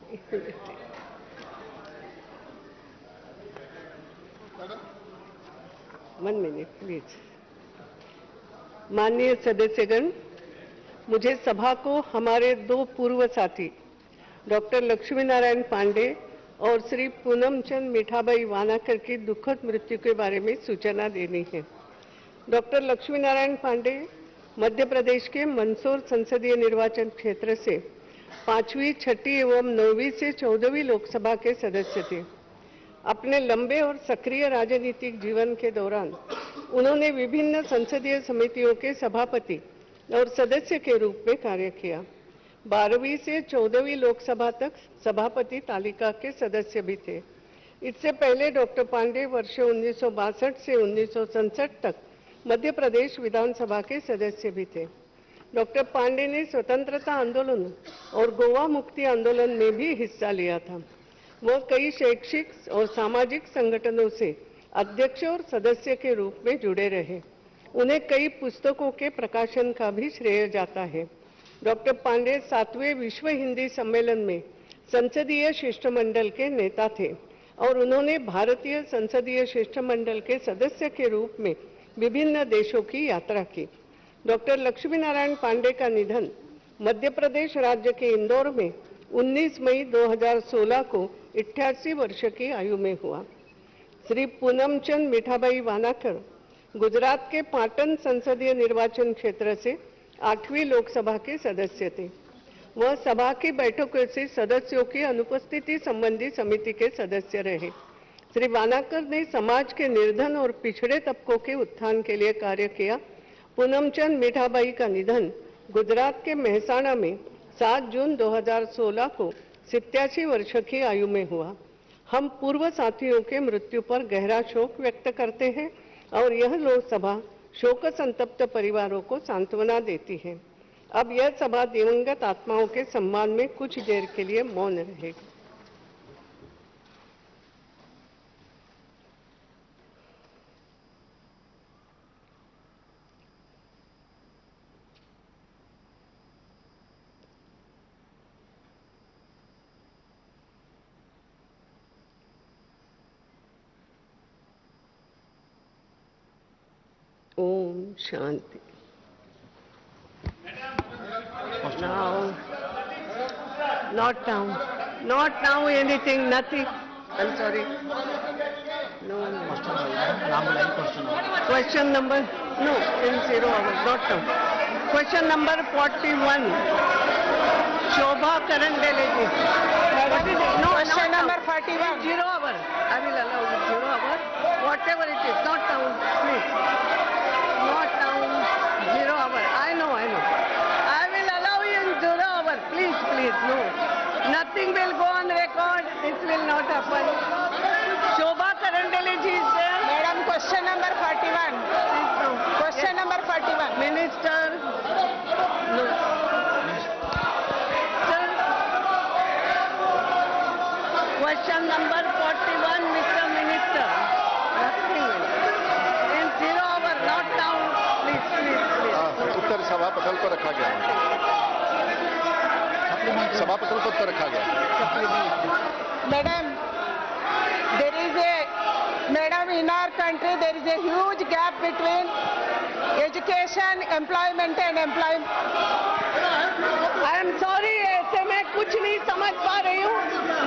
1 minute please. माननीय सदस्यगण, मुझे सभा को हमारे 2 पूर्व साथी डॉक्टर लक्ष्मी नारायण पांडे और श्री पूनमचंद मीठाबाई वानाकर की दुखद मृत्यु के बारे में सूचना देनी है। डॉक्टर लक्ष्मी नारायण पांडे मध्य प्रदेश के मंदसौर संसदीय निर्वाचन क्षेत्र से 5वीं, 6ठी एवं 9वीं से 14वीं लोकसभा के सदस्य थे। अपने लंबे और सक्रिय राजनीतिक जीवन के दौरान उन्होंने विभिन्न संसदीय समितियों के सभापति और सदस्य के रूप में कार्य किया। 12वीं से 14वीं लोकसभा तक सभापति तालिका के सदस्य भी थे। इससे पहले डॉक्टर पांडे वर्ष 1962 से 1967 तक मध्य प्रदेश विधानसभा के सदस्य भी थे। डॉक्टर पांडे ने स्वतंत्रता आंदोलन और गोवा मुक्ति आंदोलन में भी हिस्सा लिया था। वह कई शैक्षिक और सामाजिक संगठनों से अध्यक्ष और सदस्य के रूप में जुड़े रहे। उन्हें कई पुस्तकों के प्रकाशन का भी श्रेय जाता है। डॉक्टर पांडे 7वें विश्व हिंदी सम्मेलन में संसदीय शिष्टमंडल के नेता थे और उन्होंने भारतीय संसदीय शिष्टमंडल के सदस्य के रूप में विभिन्न देशों की यात्रा की। डॉक्टर लक्ष्मी नारायण पांडे का निधन मध्य प्रदेश राज्य के इंदौर में 19 मई 2016 को 88 वर्ष की आयु में हुआ। श्री पूनमचंद मीठाबाई वानाकर गुजरात के पाटन संसदीय निर्वाचन क्षेत्र से 8वीं लोकसभा के सदस्य थे। वह सभा की बैठकों से सदस्यों की अनुपस्थिति संबंधी समिति के सदस्य रहे। श्री वानाकर ने समाज के निर्धन और पिछड़े तबकों के उत्थान के लिए कार्य किया। पूनमचंद मीठाबाई का निधन गुजरात के मेहसाणा में 7 जून 2016 को 87 वर्ष की आयु में हुआ। हम पूर्व साथियों के मृत्यु पर गहरा शोक व्यक्त करते हैं और यह लोकसभा शोक संतप्त परिवारों को सांत्वना देती है। अब यह सभा दिवंगत आत्माओं के सम्मान में कुछ देर के लिए मौन रहेगी। Om Shanti. Now, not now anything, nothing. I'm sorry. No. Question number, no, in 0 hours, not now. Question number 41. Shobha Karandeleji. No, question number 41. 0 hour. I will allow you 0 hour. Whatever it is, not now, please. Not now, 0 hour. I know. I will allow you in 0 hour. Please, no. Nothing will go on record. This will not happen. Shobha Karandeleji is there. Madam, question number 41. Please, no. Question number 41. Minister. No. Sir. Question number 41, Mr. Minister. Nothing. In 0 hour, not now. Please. उत्तर सभा पटल पर रखा गया है। सभा पटल पर उत्तर रखा गया है। Madam, in our country there is a huge gap between education, employment and employment. I am sorry, ऐसे मैं कुछ नहीं समझ पा रही हूँ.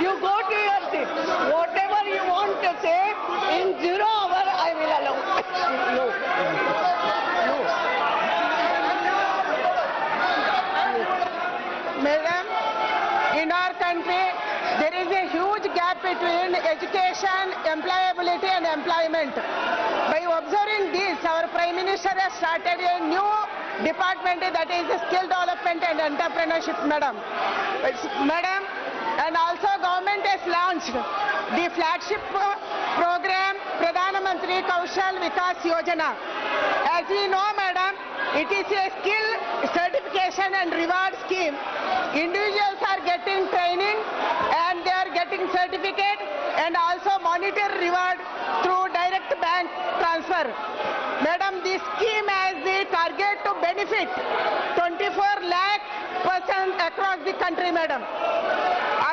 You go to your seat. Whatever you want to say, in 0 hour I will allow. No. Madam, in our country there is a huge gap between education, employability and employment. By observing this, our Prime Minister has started a new department, that is skill development and entrepreneurship, madam. And also government has launched the flagship program Pradhan Mantri Kaushal Vikas Yojana. As we know, madam, it is a skill certification and reward scheme. Individuals are getting training and they are getting certificate and also monetary reward through direct bank transfer. Madam, this scheme has the target to benefit 24 lakh persons across the country, madam.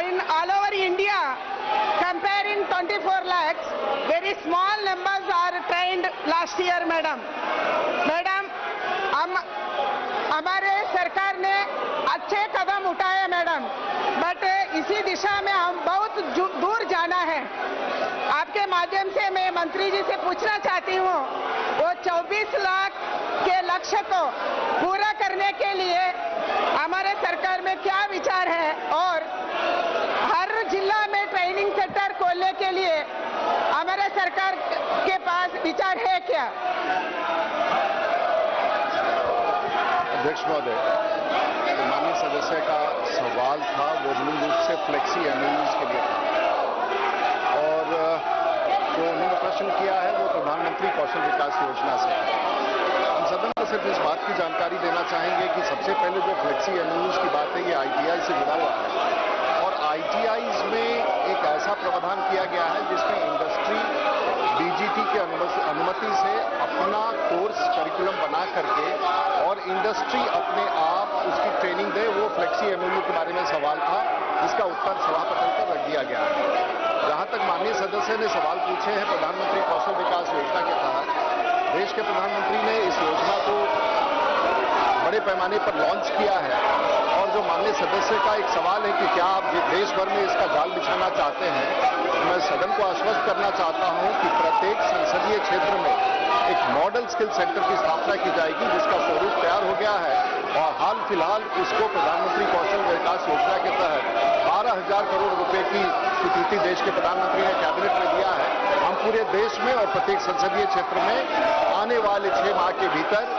In all over India, comparing 24 lakhs, very small numbers are trained last year, madam. Madam हमारे सरकार ने अच्छे कदम उठाए madam, but इसी दिशा में हम बहुत दूर जाना है। आपके माध्यम से मैं मंत्री जी से पूछना चाहती हूँ, वो 24 लाख के लक्ष्य को पूरा करने के लिए हमारे सरकार में क्या विचार है, और हर जिला में ट्रेनिंग सेंटर खोलने के लिए हमारे सरकार के पास विचार है क्या? अध्यक्ष महोदय, माननीय सदस्य का सवाल था वो मूल रूप से फ्लेक्सी एमओयूज के लिए था, और जो उन्होंने प्रश्न किया है वो प्रधानमंत्री कौशल विकास योजना से है। हम सदन को सिर्फ इस बात की जानकारी देना चाहेंगे कि सबसे पहले जो फ्लेक्सी एमओयूज की बात है ये आईटीआई से जुड़ा हुआ है, और आईटीआईज में एक ऐसा प्रावधान किया गया है जिसमें इंडस्ट्री डीजीटी की अनुमति से अपना कोर्स करिकुलम बना करके और इंडस्ट्री अपने आप उसकी ट्रेनिंग दे। वो फ्लेक्सी एमओयू के बारे में सवाल था जिसका उत्तर सभापति पर रख दिया गया है। जहां तक माननीय सदस्य ने सवाल पूछे हैं प्रधानमंत्री कौशल विकास योजना के तहत, देश के प्रधानमंत्री ने इस योजना को बड़े पैमाने पर लॉन्च किया है, और जो माननीय सदस्य का एक सवाल है कि क्या आप देश भर में इसका जाल बिछाना चाहते हैं, तो मैं सदन को आश्वस्त करना चाहता हूं कि प्रत्येक संसदीय क्षेत्र में एक मॉडल स्किल सेंटर की स्थापना की जाएगी जिसका स्वरूप तैयार हो गया है, और हाल फिलहाल उसको प्रधानमंत्री कौशल विकास योजना के तहत 12,000 करोड़ रुपए की स्वीकृति देश के प्रधानमंत्री ने कैबिनेट में दिया है। हम पूरे देश में और प्रत्येक संसदीय क्षेत्र में आने वाले 6 माह के भीतर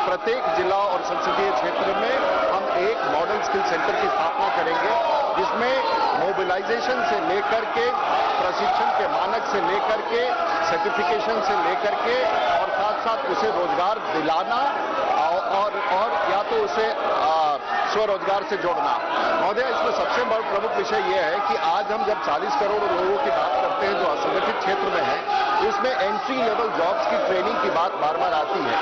प्रत्येक जिला और संसदीय क्षेत्र में हम एक मॉडल स्किल सेंटर की स्थापना करेंगे, जिसमें मोबिलाइजेशन से लेकर के प्रशिक्षण के मानक से लेकर के सर्टिफिकेशन से लेकर के और साथ साथ उसे रोजगार दिलाना और या तो उसे स्वरोजगार से जोड़ना। महोदय, इसमें सबसे बड़ा प्रमुख विषय यह है कि आज हम जब 40 करोड़ लोगों की बात करते हैं जो असंगठित क्षेत्र में है, उसमें एंट्री लेवल जॉब्स की ट्रेनिंग की बात बार बार आती है,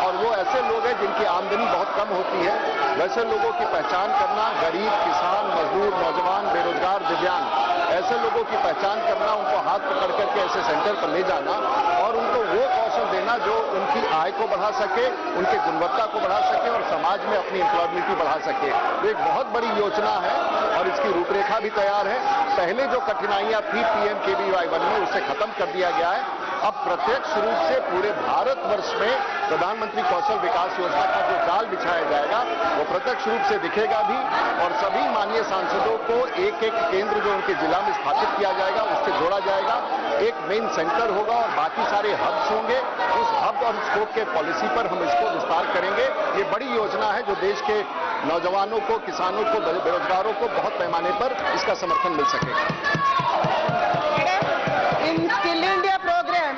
और वो ऐसे लोग हैं जिनकी आमदनी बहुत कम होती है। वैसे लोगों की पहचान करना, गरीब, किसान, मजदूर, नौजवान, बेरोजगार, दिव्यांग, ऐसे लोगों की पहचान करना, उनको हाथ पकड़ करके ऐसे सेंटर पर ले जाना और उनको वो कौशल देना जो उनकी आय को बढ़ा सके, उनकी गुणवत्ता को बढ़ा सके और समाज में अपनी एम्प्लॉयबिलिटी बढ़ा सके। तो एक बहुत बड़ी योजना है और इसकी रूपरेखा भी तैयार है। पहले जो कठिनाइयां थी PMKVY 1 में उसे खत्म कर दिया गया है। अब प्रत्यक्ष रूप से पूरे भारतवर्ष में प्रधानमंत्री कौशल विकास योजना का जो जाल बिछाया जाएगा वो प्रत्यक्ष रूप से दिखेगा भी, और सभी माननीय सांसदों को एक एक केंद्र जो उनके जिला में स्थापित किया जाएगा उससे जोड़ा जाएगा। एक मेन सेंटर होगा और बाकी सारे हब्स होंगे। उस हब और स्कोप के पॉलिसी पर हम इसको विस्तार करेंगे। ये बड़ी योजना है जो देश के नौजवानों को, किसानों को, बेरोजगारों को बहुत पैमाने पर इसका समर्थन मिल सकेगा। In Skill India program,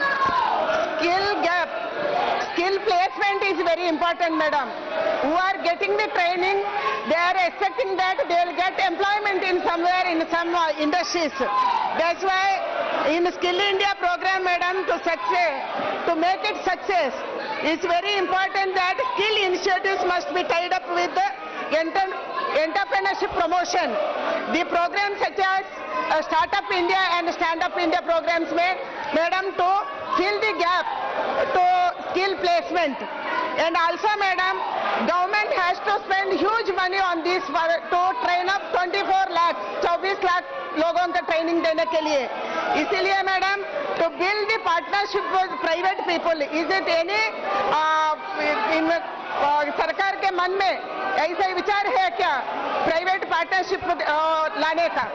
skill placement is very important, madam. Who are getting the training, they are expecting that they will get employment in somewhere in some industries. That's why in Skill India program, madam, to make it success, it's very important that skill initiatives must be tied up with the entrepreneurship promotion. The programs such as Startup India and Stand Up India programs में madam to fill the gap to skill placement, and also madam government has to spend huge money on this to train up 24 lakh लोगों को training देने के लिए। इसीलिए madam to build the partnership with private people, is it any सरकार के मन में ऐसा विचार है क्या प्राइवेट पार्टनरशिप लाने का?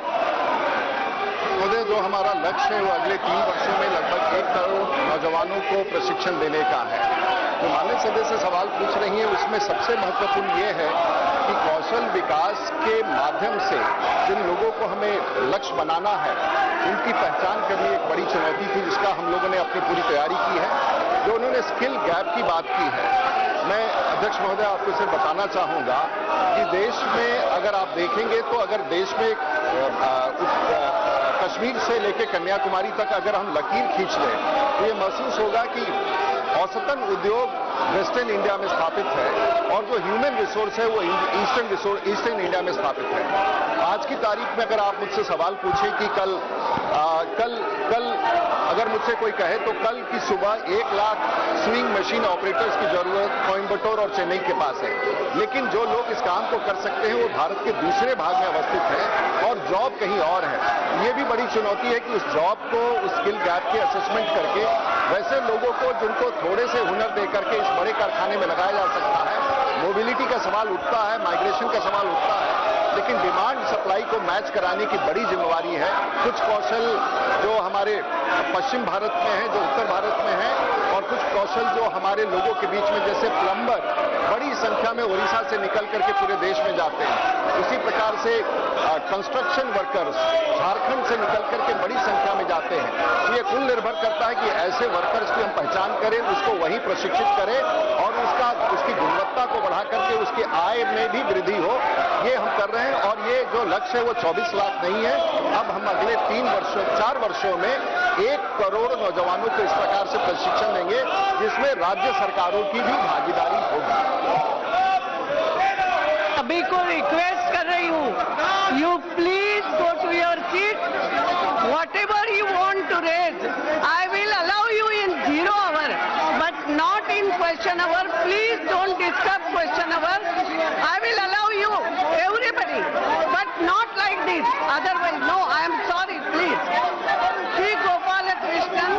महोदय, जो हमारा लक्ष्य है वो अगले 3 वर्षों में लगभग 1 करोड़ नौजवानों को प्रशिक्षण देने का है। जो माननीय सदस्य सवाल पूछ रही है उसमें सबसे महत्वपूर्ण ये है कि कौशल विकास के माध्यम से जिन लोगों को हमें लक्ष्य बनाना है उनकी पहचान करनी एक बड़ी चुनौती थी, जिसका हम लोगों ने अपनी पूरी तैयारी की है। जो उन्होंने स्किल गैप की बात की है, मैं अध्यक्ष महोदय आपको सिर्फ बताना चाहूंगा कि देश में अगर आप देखेंगे तो अगर देश में कश्मीर से लेकर कन्याकुमारी तक अगर हम लकीर खींच लें तो ये महसूस होगा कि औसतन उद्योग वेस्टर्न इंडिया में स्थापित है और जो ह्यूमन रिसोर्स है वो ईस्टर्न इंडिया में स्थापित है। आज की तारीख में अगर आप मुझसे सवाल पूछें कि कल अगर मुझसे कोई कहे तो कल की सुबह 1 लाख स्विंग मशीन ऑपरेटर्स की जरूरत कोयंबटूर और चेन्नई के पास है, लेकिन जो लोग इस काम को कर सकते हैं वो भारत के दूसरे भाग में अवस्थित है और जॉब कहीं और है। ये भी बड़ी चुनौती है कि उस जॉब को, उस स्किल गैप के असेसमेंट करके वैसे लोगों को जिनको थोड़े से हुनर दे करके इस बड़े कारखाने में लगाया जा सकता है। मोबिलिटी का सवाल उठता है, माइग्रेशन का सवाल उठता है, लेकिन डिमांड सप्लाई को मैच कराने की बड़ी जिम्मेवारी है। कुछ कौशल जो हमारे पश्चिम भारत में है, जो उत्तर भारत में है, और कुछ कौशल जो हमारे लोगों के बीच में, जैसे प्लम्बर बड़ी संख्या में उड़ीसा से निकल करके पूरे देश में जाते हैं, उसी प्रकार से कंस्ट्रक्शन वर्कर्स झारखंड से निकल करके बड़ी संख्या में जाते हैं। तो ये कुल निर्भर करता है कि ऐसे वर्कर्स की हम पहचान करें, उसको वहीं प्रशिक्षित करें और उसकी गुणवत्ता को बढ़ा करके उसकी आय में भी वृद्धि हो, ये हम कर रहे हैं। और ये जो लक्ष्य है वो 24 लाख नहीं है, अब हम अगले 4 वर्षों में 1 करोड़ नौजवानों को इस प्रकार से प्रशिक्षण देंगे जिसमें राज्य सरकारों की भी भागीदारी होगी। सभी को रिक्वेस्ट कर रही हूँ, you please go to your seat, whatever you want to raise, I will allow you in 0 hour, but not in question hour. Please don't disturb question hour. I will allow you, everybody, but not like this. Otherwise, no, I am sorry, please. Sri Gopala Krishnan.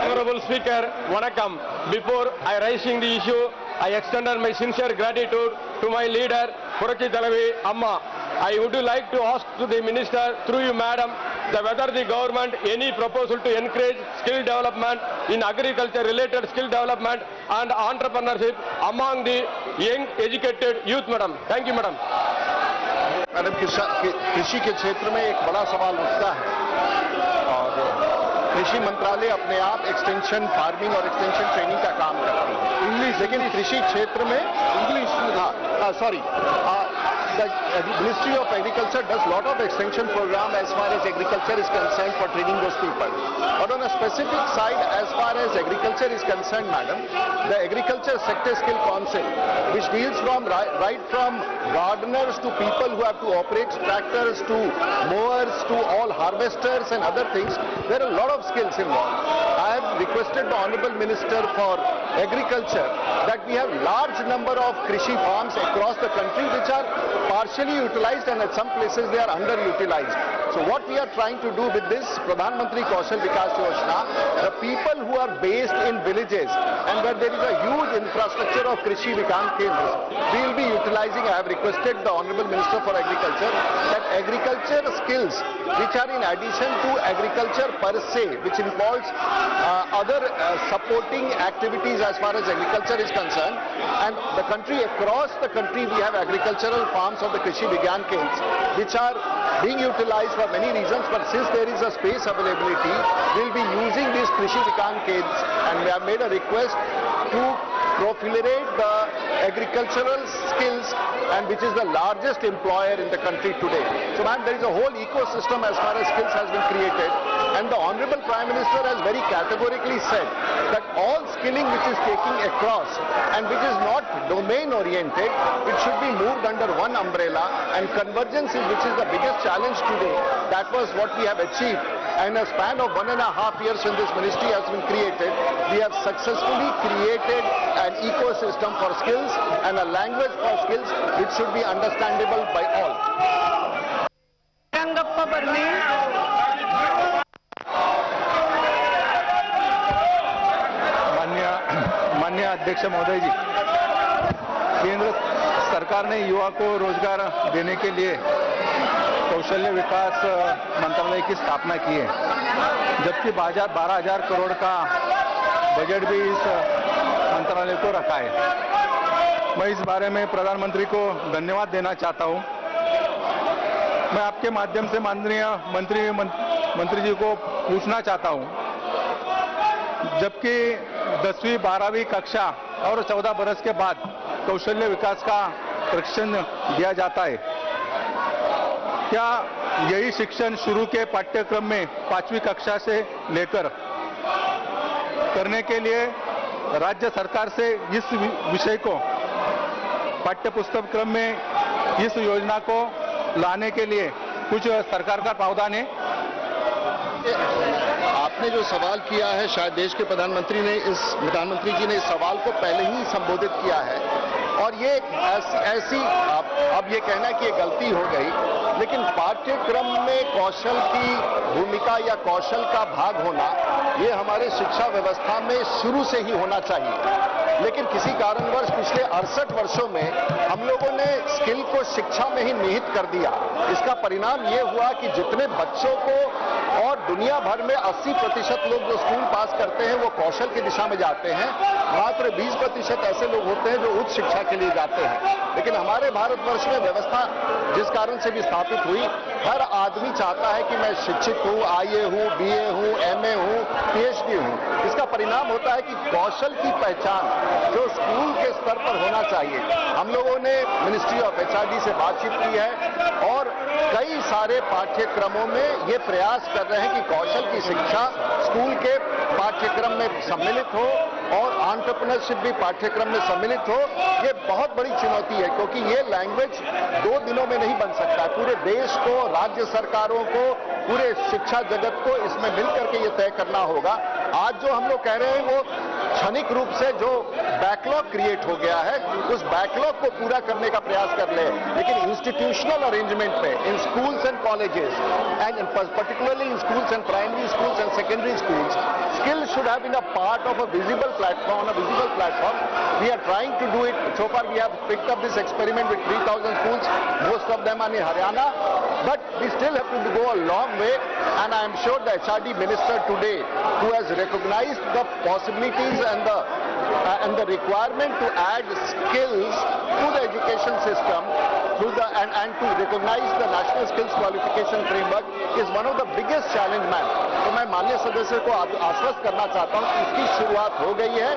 Honorable Speaker, Vanakkam. Before I raising the issue, I extended my sincere gratitude to my leader, Purachi Talavi Amma. I would like to ask to the minister, through you, madam, whether the government any proposal to encourage skill development in agriculture-related skill development and entrepreneurship among the young educated youth, madam. Thank you, madam. Madam, कृषि के क्षेत्र में एक बड़ा सवाल उठता है और कृषि मंत्रालय अपने आप एक्सटेंशन फार्मिंग और एक्सटेंशन ट्रेनिंग का काम करती है इंग्लिश, लेकिन कृषि क्षेत्र में English the Ministry of Agriculture does lot of extension program as far as agriculture is concerned for training those people. But on a specific side, as far as agriculture is concerned, madam, the Agriculture Sector Skill Council, which deals from right from gardeners to people who have to operate tractors to mowers to all harvesters and other things, there are a lot of skills involved. I have requested the Honorable Minister for Agriculture that we have large number of Krishi farms across the country which are partially utilized and at some places they are underutilized. So what we are trying to do with this Pradhan Mantri Kaushal Vikas Yojana, the people who are based in villages and where there is a huge infrastructure of Krishi Vikan Kendras, we will be utilizing. I have requested the Honorable Minister for Agriculture that agriculture skills which are in addition to agriculture per se, which involves other supporting activities as far as agriculture is concerned, and the country, across the country we have agricultural farms of the Krishi Vigyan Kendras which are being utilized for many reasons, but since there is a space availability, we will be using these Krishi Vigyan Kendras, and we have made a request to proliferate the agricultural skills, and which is the largest employer in the country today. So ma'am, there is a whole ecosystem as far as skills has been created, and the Honorable Prime Minister has very categorically said that all skilling which is taking across and which is not domain oriented, it should be moved under one umbrella, and convergence is which is the biggest challenge today. That was what we have achieved. In a span of 1.5 years when this ministry has been created, we have successfully created an ecosystem for skills and a language for skills which should be understandable by all. माननीय अध्यक्ष महोदय जी, केंद्र सरकार ने युवा को रोजगार देने के लिए कौशल्य विकास मंत्रालय की स्थापना की है, जबकि 12,000 करोड़ का बजट भी इस मंत्रालय को रखा है। मैं इस बारे में प्रधानमंत्री को धन्यवाद देना चाहता हूं। मैं आपके माध्यम से माननीय मंत्री जी को पूछना चाहता हूं, जबकि 10वीं 12वीं कक्षा और 14 बरस के बाद कौशल्य विकास का प्रशिक्षण दिया जाता है, क्या यही शिक्षण शुरू के पाठ्यक्रम में 5वीं कक्षा से लेकर करने के लिए राज्य सरकार से इस विषय को पाठ्य पुस्तक क्रम में इस योजना को लाने के लिए कुछ सरकार का प्रावधान है? आपने जो सवाल किया है, शायद देश के प्रधानमंत्री जी ने इस सवाल को पहले ही संबोधित किया है, और ये ऐसी अब ये कहना कि ये गलती हो गई, लेकिन पाठ्यक्रम में कौशल की भूमिका या कौशल का भाग होना ये हमारे शिक्षा व्यवस्था में शुरू से ही होना चाहिए। लेकिन किसी कारणवश पिछले 68 वर्षों में हम लोगों ने स्किल को शिक्षा में ही निहित कर दिया। इसका परिणाम ये हुआ कि जितने बच्चों को, और दुनिया भर में 80% लोग जो स्कूल पास करते हैं वो कौशल की दिशा में जाते हैं, मात्र 20% ऐसे लोग होते हैं जो उच्च शिक्षा के लिए जाते हैं। लेकिन हमारे भारतवर्ष में व्यवस्था जिस कारण से भी स्थापित हुई, हर आदमी चाहता है कि मैं शिक्षित हूँ, IAA हूँ, BA हूँ, MA हूँ, PhD हूँ। इसका परिणाम होता है कि कौशल की पहचान जो स्कूल के स्तर पर होना चाहिए, हम लोगों ने मिनिस्ट्री ऑफ HRD से बातचीत की है और कई सारे पाठ्यक्रमों में ये प्रयास कर रहे हैं कि कौशल की शिक्षा स्कूल के पाठ्यक्रम में सम्मिलित हो और एंटरप्रेन्योरशिप भी पाठ्यक्रम में सम्मिलित हो। ये बहुत बड़ी चुनौती है, क्योंकि ये लैंग्वेज 2 दिनों में नहीं बन सकता। पूरे देश को, राज्य सरकारों को, पूरे शिक्षा जगत को इसमें मिलकर के ये तय करना होगा। आज जो हम लोग कह रहे हैं वो क्षणिक रूप से जो बैकलॉग क्रिएट हो गया है, उस बैकलॉग को पूरा करने का प्रयास कर ले, लेकिन इंस्टीट्यूशनल अरेंजमेंट पे इन schools and colleges and particularly in schools and primary schools and secondary schools, skill should have been a part of a visible platform, We are trying to do it. So far we have picked up this experiment with 3,000 schools. Most of them are in Haryana, but we still have to go a long way, and I am sure the HRD minister today, who has recognized the possibilities and the requirement to add skills to the education system through and to recognize the national skills qualification framework, is one of the biggest challenge man. तो मैं माननीय सदस्य को आश्वस्त करना चाहता हूं कि इसकी शुरुआत हो गई है,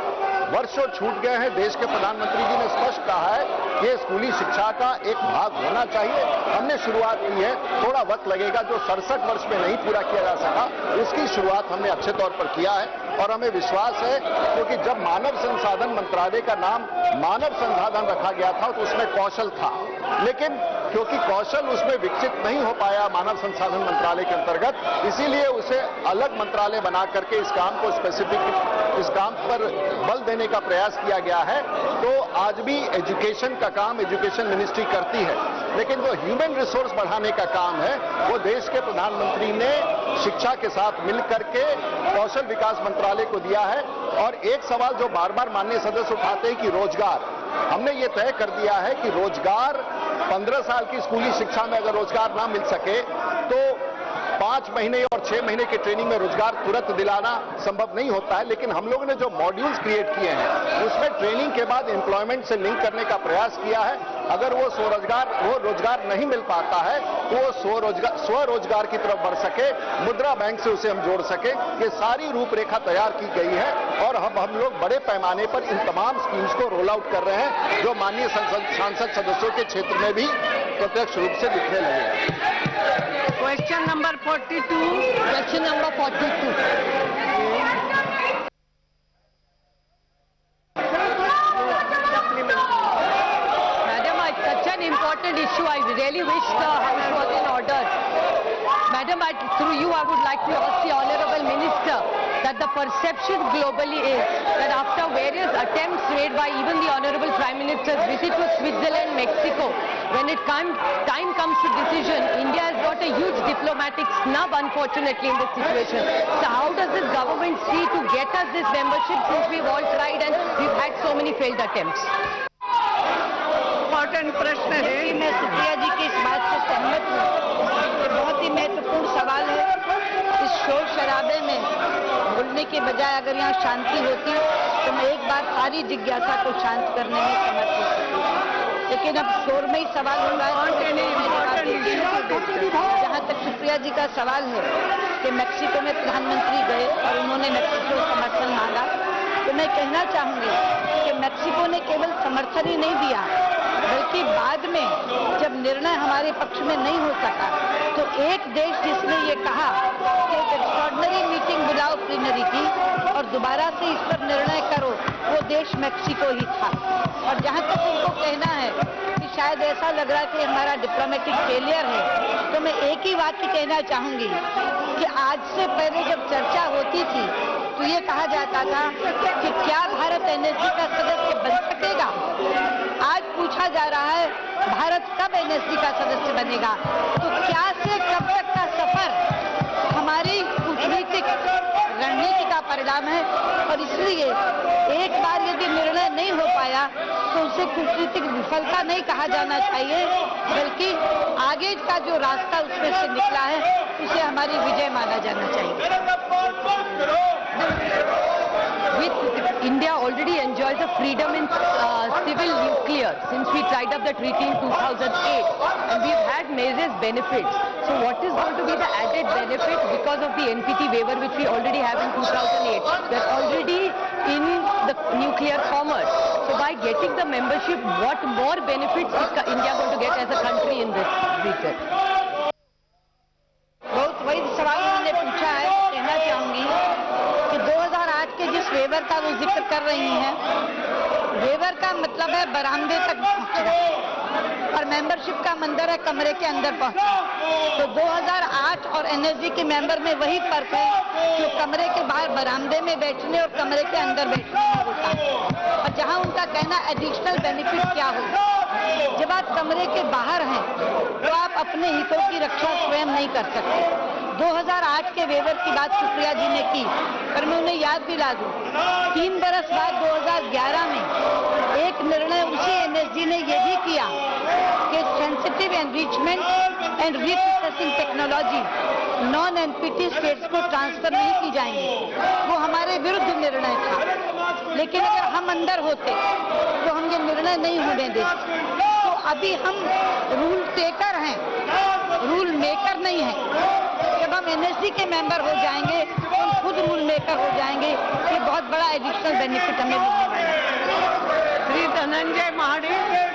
वर्षों छूट गए हैं। देश के प्रधानमंत्री जी ने स्पष्ट कहा है कि स्कूली शिक्षा का एक भाग होना चाहिए। हमने शुरुआत की है, थोड़ा वक्त लगेगा, जो 67 वर्ष में नहीं पूरा किया जा सका उसकी शुरुआत हमने अच्छे तौर पर किया है, और हमें विश्वास है क्योंकि जब मानव संसाधन मंत्रालय का नाम मानव संसाधन रखा गया था तो उसमें कौशल था, लेकिन क्योंकि कौशल उसमें विकसित नहीं हो पाया मानव संसाधन मंत्रालय के अंतर्गत, इसीलिए उसे अलग मंत्रालय बना करके इस काम को इस काम पर बल देने का प्रयास किया गया है। तो आज भी एजुकेशन का काम एजुकेशन मिनिस्ट्री करती है, लेकिन जो ह्यूमन रिसोर्स बढ़ाने का काम है वो देश के प्रधानमंत्री ने शिक्षा के साथ मिलकर के कौशल विकास मंत्रालय को दिया है। और एक सवाल जो बार बार माननीय सदस्य उठाते हैं कि रोजगार, हमने ये तय कर दिया है कि रोजगार 15 साल की स्कूली शिक्षा में अगर रोजगार ना मिल सके तो 5 महीने और 6 महीने की ट्रेनिंग में रोजगार तुरंत दिलाना संभव नहीं होता है, लेकिन हम लोगों ने जो मॉड्यूल्स क्रिएट किए हैं उसमें ट्रेनिंग के बाद एम्प्लॉयमेंट से लिंक करने का प्रयास किया है। अगर वो रोजगार नहीं मिल पाता है तो वो स्वरोजगार की तरफ बढ़ सके, मुद्रा बैंक से उसे हम जोड़ सके, ये सारी रूपरेखा तैयार की गई है और हम लोग बड़े पैमाने पर इन तमाम स्कीम्स को रोल आउट कर रहे हैं, जो माननीय सांसद सदस्यों के क्षेत्र में भी प्रत्यक्ष रूप से दिखने लगे। Question number 42। Important issue. I really wish the House was in order. Madam, through you I would like to ask the Honourable Minister that the perception globally is that after various attempts made by even the Honourable Prime Minister's visit to Switzerland, Mexico, when time comes to decision, India has got a huge diplomatic snub unfortunately in this situation. So how does this government see to get us this membership since we've all tried and we've had so many failed attempts? Important प्रश्न है। मैं सुप्रिया जी की इस बात से सहमत हूँ। ये बहुत ही महत्वपूर्ण सवाल है। इस शोर शराबे में बोलने के बजाय अगर यहाँ शांति होती तो मैं एक बार सारी जिज्ञासा को शांत करने में समर्थ हो सकती, लेकिन अब शोर में ही सवाल हो रहा है। जहाँ तक सुप्रिया जी का सवाल है कि मैक्सिको में प्रधानमंत्री गए और उन्होंने मैक्सिको समर्थन मांगा, तो मैं कहना चाहूंगी कि मैक्सिको ने केवल समर्थन ही नहीं दिया, बल्कि बाद में जब निर्णय हमारे पक्ष में नहीं हो सका तो एक देश जिसने ये कहा कि एक एक्स्ट्राऑर्डिनरी मीटिंग बुलाओ प्लीनरी की और दोबारा से इस पर निर्णय करो, देश मेक्सिको ही था। और जहां तक उनको कहना है कि शायद ऐसा लग रहा है कि हमारा डिप्लोमेटिक फेलियर है, तो मैं एक ही बात कहना चाहूंगी कि आज से पहले जब चर्चा होती थी तो ये कहा जाता था कि क्या भारत एनएसजी का सदस्य बन सकेगा। आज पूछा जा रहा है भारत कब एनएसजी का सदस्य बनेगा। तो क्या से कब तक का सफर हमारी कूटनीतिक रणनीति का परिणाम है। और इसलिए एक बार यदि निर्णय नहीं हो पाया तो उसे कूटनीतिक विफलता नहीं कहा जाना चाहिए, बल्कि आगे का जो रास्ता उसमें से निकला है उसे हमारी विजय माना जाना चाहिए। India already enjoys a freedom in civil nuclear since we tied up the treaty in 2008, and we've had various benefits. So what is going to be the added benefit because of the NPT waiver which we already have in 2008? We're already in the nuclear commerce. So by getting the membership, what more benefits is India going to get as a country in this region? बहुत वही सवाल मैंने पूछा है। कहना चाहूंगी कि 2008 के जिस वेवर का वो जिक्र कर रही हैं, वेवर का मतलब है बरामदे तक पहुंचना और मेंबरशिप का मंदिर है कमरे के अंदर पहुंचना। तो 2008 और एनएसजी के मेंबर में वही फर्क है जो कमरे के बाहर बरामदे में बैठने और कमरे के अंदर बैठने में होता है। और जहां उनका कहना एडिशनल बेनिफिट क्या होगा, जब आप कमरे के बाहर हैं तो आप अपने हितों की रक्षा स्वयं नहीं कर सकते। 2008 के वेवर की बात सुप्रिया जी ने की, पर मैं उन्हें याद दिला दूं 3 बरस बाद 2011 में एक निर्णय उसी एनएसजी ने यह भी किया कि sensitive enrichment and reprocessing technology non NPT states को ट्रांसफर नहीं की जाएंगे। वो हमारे विरुद्ध निर्णय था, लेकिन अगर हम अंदर होते तो हम ये निर्णय नहीं होने देते। तो अभी हम रूल टेकर हैं, रूल मेकर नहीं है। जब हम एनएसजी के मेंबर हो जाएंगे तो हम खुद रूल मेकर हो जाएंगे। ये बहुत बड़ा एडिशनल बेनिफिट हमें मिलने वाला है। Shri Dhananjay Mahadik,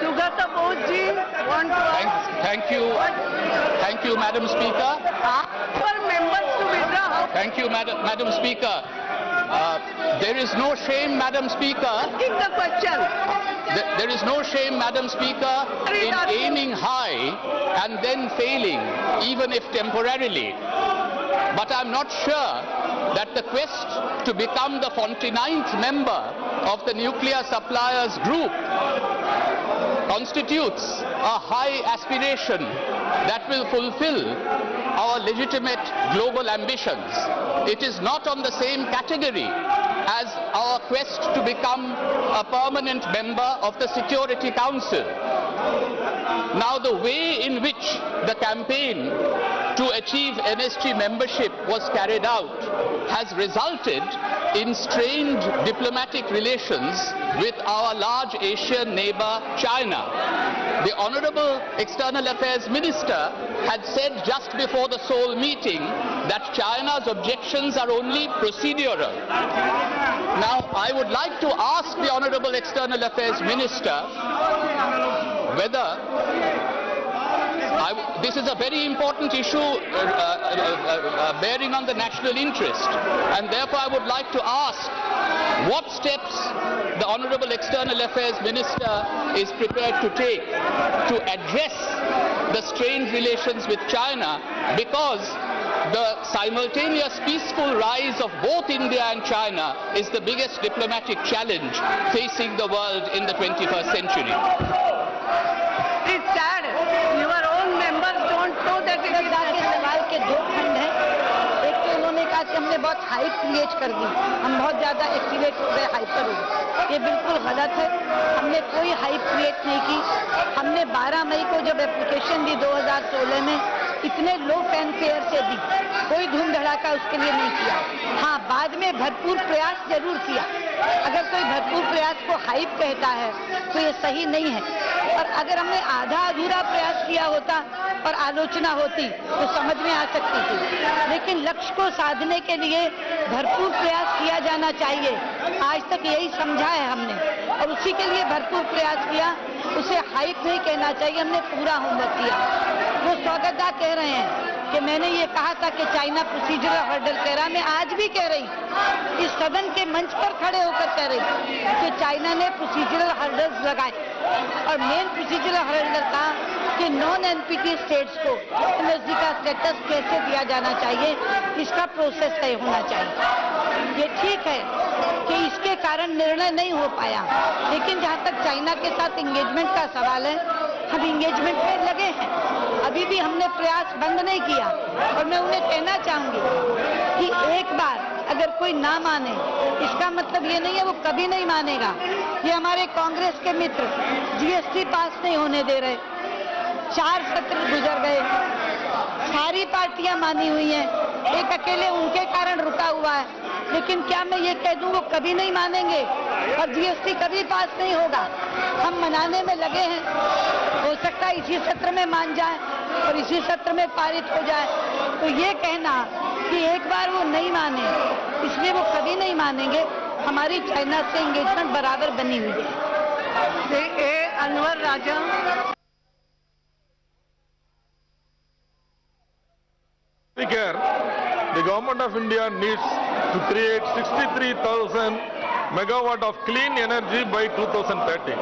Sugata Bodji, want to ask? Thank you, Madam Speaker. For members to withdraw. Thank you, Madam Speaker. There is no shame, Madam Speaker. Asking the question. There is no shame, Madam Speaker, in aiming high and then failing, even if temporarily. But I'm not sure that the quest to become the 49th member of the nuclear suppliers group constitutes a high aspiration that will fulfill our legitimate global ambitions. It is not on the same category as our quest to become a permanent member of the Security Council. Now, the way in which the campaign to achieve NSG membership was carried out has resulted in strained diplomatic relations with our large Asian neighbor China. The Honorable External Affairs Minister had said just before the Seoul meeting that China's objections are only procedural. Now, I would like to ask the Honorable External Affairs Minister whether this is a very important issue bearing on the national interest, and therefore I would like to ask what steps the Honorable External Affairs Minister is prepared to take to address the strained relations with China, because the simultaneous peaceful rise of both India and China is the biggest diplomatic challenge facing the world in the 21st century. It's sad. Your own members don't know that it is के सवाल के दो खंड हैं। एक तो उन्होंने कहा कि हमने बहुत हाइप क्रिएट कर दी, हम बहुत ज्यादा एक्टिवेट हो गए, हाइपर हो गए। ये बिल्कुल गलत है। हमने कोई हाइप क्रिएट नहीं की। हमने 12 मई को जब एप्लीकेशन दी 2016 में, इतने लो फैनफेयर से दी, कोई धूम धड़ाका उसके लिए नहीं किया। हाँ, बाद में भरपूर प्रयास जरूर किया। अगर कोई भरपूर प्रयास को हाइप कहता है तो ये सही नहीं है। और अगर हमने आधा अधूरा प्रयास किया होता और आलोचना होती तो समझ में आ सकती थी, लेकिन लक्ष्य को साधने के लिए भरपूर प्रयास किया जाना चाहिए। आज तक यही समझा है हमने, और उसी के लिए भरपूर प्रयास किया। उसे हाइप नहीं कहना चाहिए, हमने पूरा होमवर्क किया। वो स्वागतदार कह रहे हैं कि मैंने ये कहा था कि चाइना प्रोसीजरल हर्डल कह रहा, मैं आज भी कह रही, इस सदन के मंच पर खड़े होकर कह रही कि चाइना ने प्रोसीजरल हर्डल्स लगाए और मेन प्रोसीजरल हर्डल था कि नॉन एनपीटी स्टेट्स को एनएसजी का स्टेटस कैसे दिया जाना चाहिए, इसका प्रोसेस तय होना चाहिए। ये ठीक है कि इसके कारण निर्णय नहीं हो पाया, लेकिन जहाँ तक चाइना के साथ एंगेजमेंट का सवाल है, हम एंगेजमेंट में लगे हैं, अभी भी हमने प्रयास बंद नहीं किया। और मैं उन्हें कहना चाहूंगी कि एक बार अगर कोई ना माने, इसका मतलब ये नहीं है वो कभी नहीं मानेगा। ये हमारे कांग्रेस के मित्र जीएसटी पास नहीं होने दे रहे, 4 सत्र गुजर गए, सारी पार्टियां मानी हुई हैं, एक अकेले उनके कारण रुका हुआ है। लेकिन क्या मैं ये कह दूं वो कभी नहीं मानेंगे और जीएसटी कभी पास नहीं होगा? हम मनाने में लगे हैं, हो सकता है इसी सत्र में मान जाए और इसी सत्र में पारित हो जाए। तो ये कहना कि एक बार वो नहीं माने, इसलिए वो कभी नहीं मानेंगे। हमारी चाइना से एंगेजमेंट बराबर बनी हुई है। अनवर राजा। Speaker, the Government of India needs to create 63,000 megawatt of clean energy by 2030.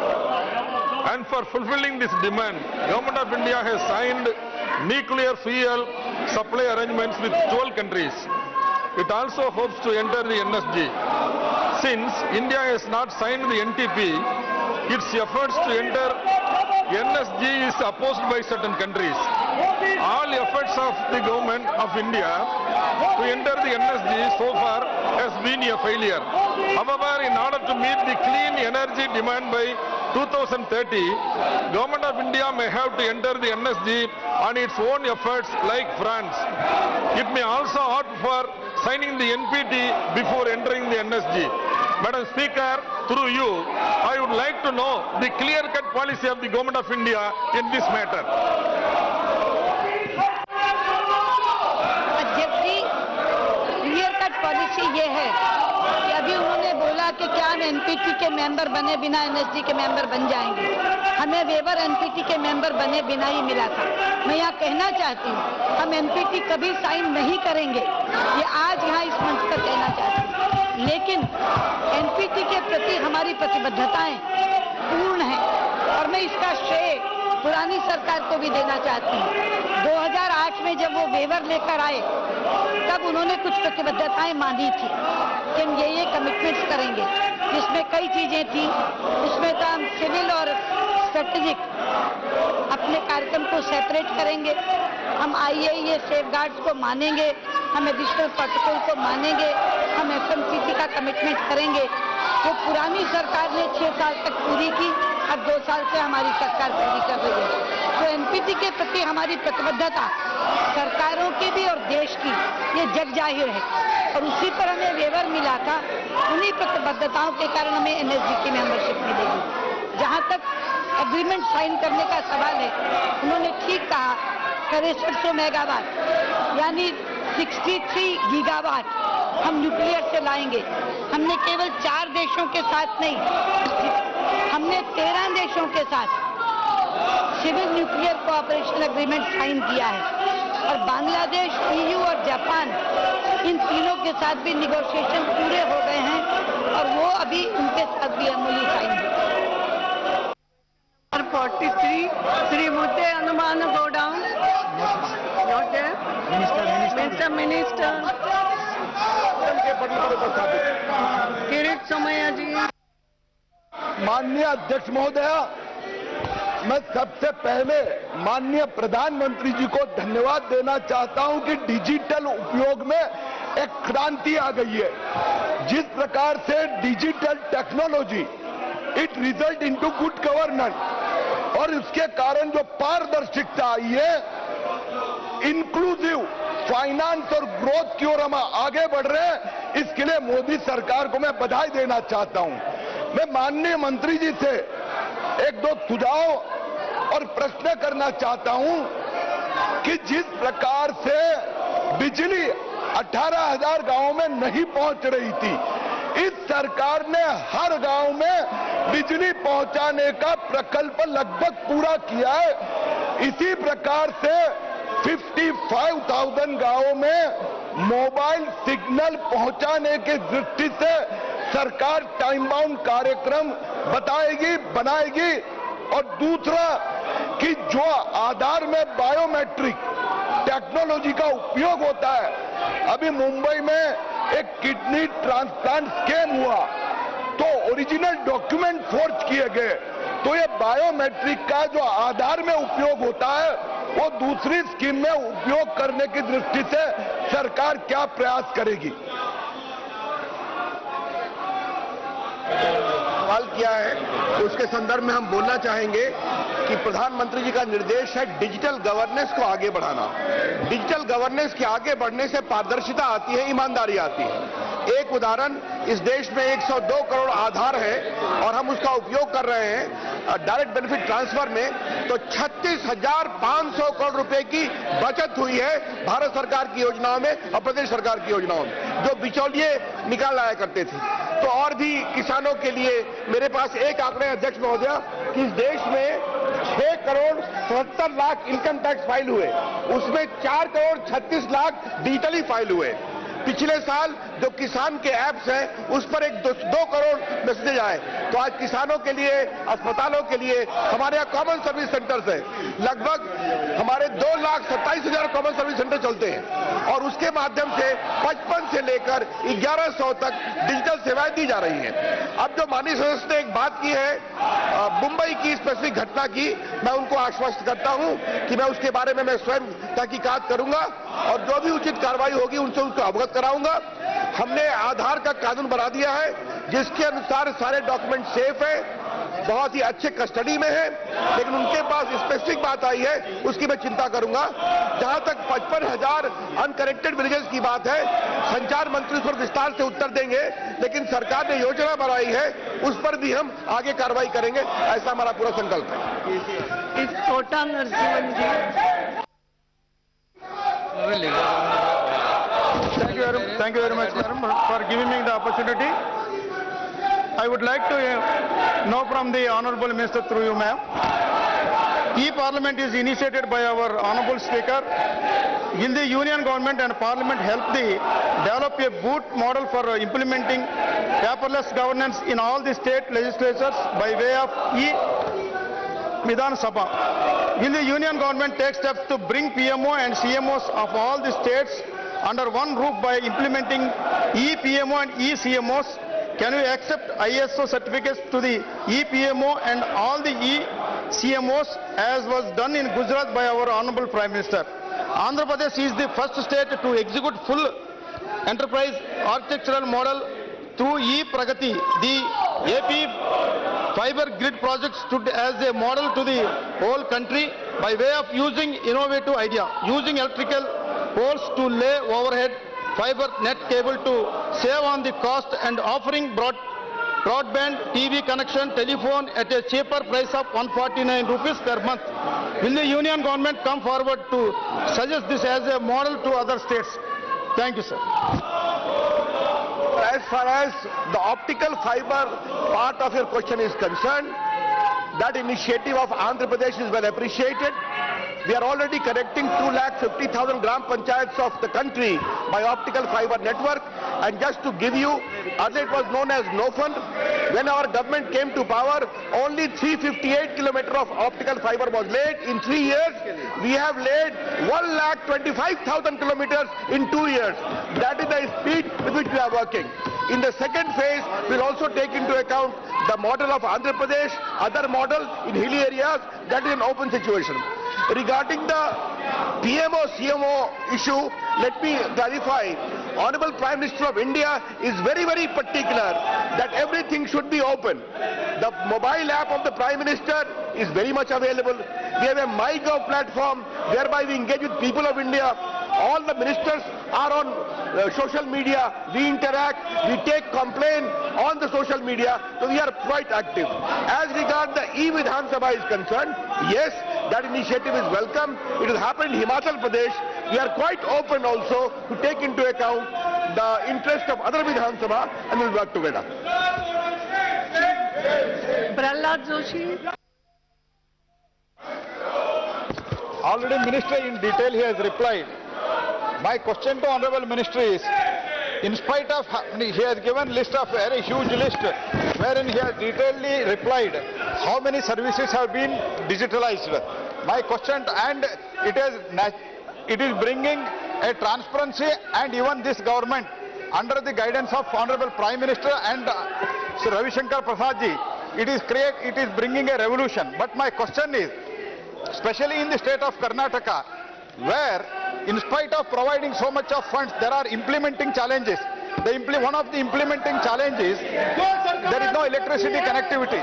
And for fulfilling this demand, Government of India has signed nuclear fuel supply arrangements with 12 countries. It also hopes to enter the NSG. Since India has not signed the NTP, its efforts to enter NSG is opposed by certain countries. All efforts of the Government of India to enter the NSG so far has been a failure. However, in order to meet the clean energy demand by 2030, Government of India may have to enter the NSG on its own efforts like France. It may also opt for signing the NPT before entering the NSG. Madam Speaker, through you, I would like to know the clear-cut policy of the Government of India in this matter. अध्यक्ष जी, clear-cut policy ये है कि अभी उन्होंने बोला कि क्या हम एनपीटी के मेंबर बने बिना एनएसजी के मेंबर बन जाएंगे। हमें वेवर एनपीटी के मेंबर बने बिना ही मिला था। मैं यहाँ कहना चाहती हूँ, हम एनपीटी कभी साइन नहीं करेंगे, ये आज यहाँ इस मंच पर कहना चाहती हूँ। लेकिन एनपीटी के प्रति हमारी प्रतिबद्धताएं पूर्ण हैं और मैं इसका श्रेय पुरानी सरकार को भी देना चाहती हूँ। 2008 में जब वो वेवर लेकर आए तब उन्होंने कुछ प्रतिबद्धताएं मानी थी कि हम ये कमिटमेंट्स करेंगे, जिसमें कई चीजें थी। उसमें तो हम सिविल और स्ट्रेटेजिक अपने कार्यक्रम को सेपरेट करेंगे, हम आईएईए सेफगार्ड्स को मानेंगे, हम एडिशनल प्रोटोकॉल को मानेंगे, हम एफएमसीसी का कमिटमेंट करेंगे। जो पुरानी सरकार ने 6 साल तक पूरी की, अब 2 साल से हमारी सरकार पूरी कर रही है। तो एनपीटी के प्रति हमारी प्रतिबद्धता सरकारों की भी और देश की ये जग जाहिर है और उसी पर हमें वेवर मिला था। उन्हीं प्रतिबद्धताओं के कारण हमें एनएसजी की मेंबरशिप मिलेगी। जहाँ तक एग्रीमेंट साइन करने का सवाल है, उन्होंने ठीक कहा, 6300 मेगावाट यानी 63 गीगावाट हम न्यूक्लियर से लाएंगे। हमने केवल 4 देशों के साथ नहीं, हमने 13 देशों के साथ civil nuclear cooperation agreement sign किया है और बांग्लादेश, ईयू और जापान, इन तीनों के साथ भी निगोशिएशन पूरे हो गए हैं और वो अभी उनके साथ भी एमओयू साइन है। 43, Sri Mute Anumana go down. Not there. Minister. Kirit Somaiya जी। माननीय अध्यक्ष महोदया, मैं सबसे पहले माननीय प्रधानमंत्री जी को धन्यवाद देना चाहता हूं कि डिजिटल उपयोग में एक क्रांति आ गई है। जिस प्रकार से digital technology it result into good governance और इसके कारण जो पारदर्शिता आई है, इंक्लूसिव फाइनेंस और ग्रोथ की ओर हम आगे बढ़ रहे हैं, इसके लिए मोदी सरकार को मैं बधाई देना चाहता हूं। मैं माननीय मंत्री जी से 1-2 सुझाव और प्रश्न करना चाहता हूं कि जिस प्रकार से बिजली 18,000 गांवों में नहीं पहुंच रही थी, इस सरकार ने हर गांव में बिजली पहुंचाने का प्रकल्प लगभग पूरा किया है। इसी प्रकार से 55,000 गांवों में मोबाइल सिग्नल पहुंचाने की दृष्टि से सरकार टाइम बाउंड कार्यक्रम बताएगी, बनाएगी। और दूसरा कि जो आधार में बायोमेट्रिक टेक्नोलॉजी का उपयोग होता है, अभी मुंबई में एक किडनी ट्रांसप्लांट स्कैम हुआ तो ओरिजिनल डॉक्यूमेंट फोर्ज किए गए, तो ये बायोमेट्रिक का जो आधार में उपयोग होता है वो दूसरी स्कीम में उपयोग करने की दृष्टि से सरकार क्या प्रयास करेगी। सवाल किया है तो उसके संदर्भ में हम बोलना चाहेंगे कि प्रधानमंत्री जी का निर्देश है डिजिटल गवर्नेंस को आगे बढ़ाना। डिजिटल गवर्नेंस के आगे बढ़ने से पारदर्शिता आती है, ईमानदारी आती है। एक उदाहरण, इस देश में 102 करोड़ आधार है और हम उसका उपयोग कर रहे हैं डायरेक्ट बेनिफिट ट्रांसफर में, तो 36,500 करोड़ रुपए की बचत हुई है भारत सरकार की योजनाओं में और प्रदेश सरकार की योजनाओं में, जो बिचौलिए निकाल लाया करते थे। तो और भी किसानों के लिए मेरे पास एक आंकड़े अध्यक्ष महोदय कि इस देश में 6 crore 77 lakh income tax file हुए, उसमें 4 करोड़ 36 लाख डिजिटली फाइल हुए। पिछले साल जो किसान के ऐप्स हैं उस पर 2 करोड़ मैसेजेज आए। तो आज किसानों के लिए, अस्पतालों के लिए हमारे यहाँ कॉमन सर्विस सेंटर्स हैं, लगभग हमारे 2,27,000 कॉमन सर्विस सेंटर चलते हैं और उसके माध्यम से 55 से लेकर 1100 तक डिजिटल सेवाएं दी जा रही हैं। अब जो माननीय सदस्य ने एक बात की है मुंबई की स्पेसिफिक घटना की, मैं उनको आश्वस्त करता हूं कि मैं उसके बारे में मैं स्वयं तहकीकात करूंगा और जो भी उचित कार्रवाई होगी उनसे उसको अवगत कराऊंगा। हमने आधार का कानून बना दिया है जिसके अनुसार सारे डॉक्यूमेंट सेफ है, बहुत ही अच्छे कस्टडी में है, लेकिन उनके पास स्पेसिफिक बात आई है उसकी मैं चिंता करूंगा। जहां तक 55,000 अनकनेक्टेड विलेजेस की बात है, संचार मंत्री उस पर विस्तार से उत्तर देंगे, लेकिन सरकार ने योजना बनाई है उस पर भी हम आगे कार्रवाई करेंगे, ऐसा हमारा पूरा संकल्प है। इस छोटा नरसिम्हन जी। Thank you very much, madam, for giving me the opportunity. I would like to know from the Honorable Minister through you, ma'am. E-Parliament is initiated by our Honorable Speaker. Will the Union Government and Parliament help develop a boot model for implementing paperless governance in all the state legislatures by way of Vidhan Sabha? Will the Union Government take steps to bring PMO and CMOs of all the states under one roof by implementing e-PMO and e-CMOs? Can we accept ISO certificates to the e-PMO and all the e-CMOs as was done in Gujarat by our Honorable Prime Minister? Andhra Pradesh is the first state to execute full enterprise architectural model through e-Pragati. The AP fiber grid project stood as a model to the whole country by way of using innovative idea, using electrical poles to lay overhead fiber net cable to save on the cost and offering broadband TV connection telephone at a cheaper price of 149 rupees per month. Will the Union Government come forward to suggest this as a model to other states? Thank you, sir. As far as the optical fiber part of your question is concerned, that initiative of Andhra Pradesh is well appreciated. We are already connecting 250,000 gram panchayats of the country by optical fiber network. And just to give you, earlier it was known as no fund. When our government came to power, only 358 kilometers of optical fiber was laid. In 3 years, we have laid 1,25,000 kilometers in 2 years. That is the speed with which we are working. In the second phase, we'll also take into account the model of Andhra Pradesh, other models in hilly areas. That is an open situation. Regarding the PMO-CMO issue, let me clarify. Honorable Prime Minister of India is very, very particular that everything should be open. The mobile app of the Prime Minister is very much available. We have a MyGov platform whereby we engage with people of India. All the ministers are on social media. We interact. We take complaint on the social media. So we are quite active. As regards the e-Vidhan Sabha is concerned, yes, that initiative is welcome. It will happen in Himachal Pradesh. We are quite open also to take into account the interest of other Vidhan Sabha and we'll work together. Prahlad Joshi. already Minister in detail he has replied. My question to Honorable Minister is, in spite of, he has given list of very huge list, wherein he has detailedly replied how many services have been digitalized. My question, and it is bringing a transparency, and even this government, under the guidance of Honorable Prime Minister and Sri Ravi Shankar Prasad ji, it is bringing a revolution. But my question is, especially in the state of Karnataka, where in spite of providing so much of funds, there are implementing challenges. One of the implementing challenges, there is no electricity connectivity.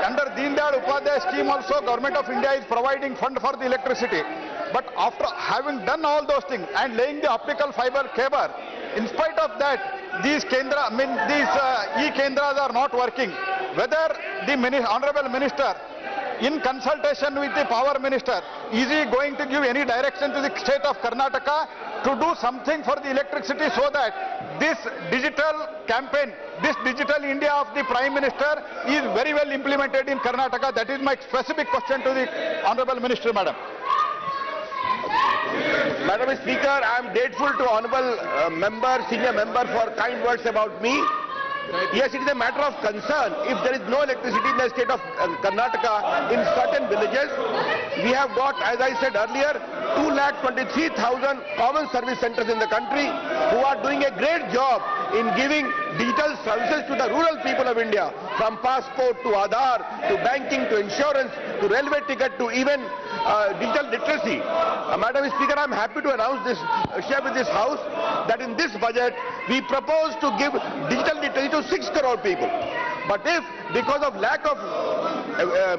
Under Deen Dayal Upadhyaya scheme also, Government of India is providing fund for the electricity. But after having done all those things and laying the optical fiber cable, in spite of that, these e-kendras are not working. Whether the Honorable Minister, in consultation with the Power Minister, is he going to give any direction to the state of Karnataka to do something for the electricity so that this digital campaign, this digital India of the Prime Minister is very well implemented in Karnataka? That is my specific question to the Honorable Minister, Madam. Madam Speaker, I am grateful to Honorable Senior Member for kind words about me. Yes, it is a matter of concern. If there is no electricity in the state of Karnataka, in certain villages, we have got, as I said earlier, 223,000 common service centers in the country who are doing a great job in giving digital services to the rural people of India, from passport to Aadhaar, to banking, to insurance, to railway ticket, to even digital literacy. Madam Speaker, I am happy to announce this, share with this House, that in this budget we propose to give digital literacy to 6 crore people. But if, because of lack of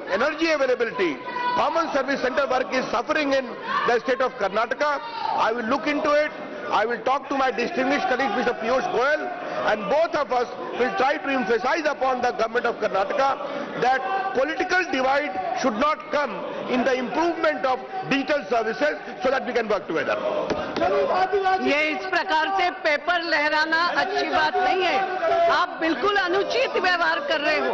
energy availability, common service center work is suffering in the state of Karnataka, I will look into it. I will talk to my distinguished colleague Mr. Piyush Goyal, and both of us will try to emphasize upon the government of Karnataka that political divide should not come in the improvement of digital services, so that we can work together. ये इस प्रकार से paper लहराना अच्छी बात नहीं है। आप बिल्कुल अनुचित व्यवहार कर रहे हो।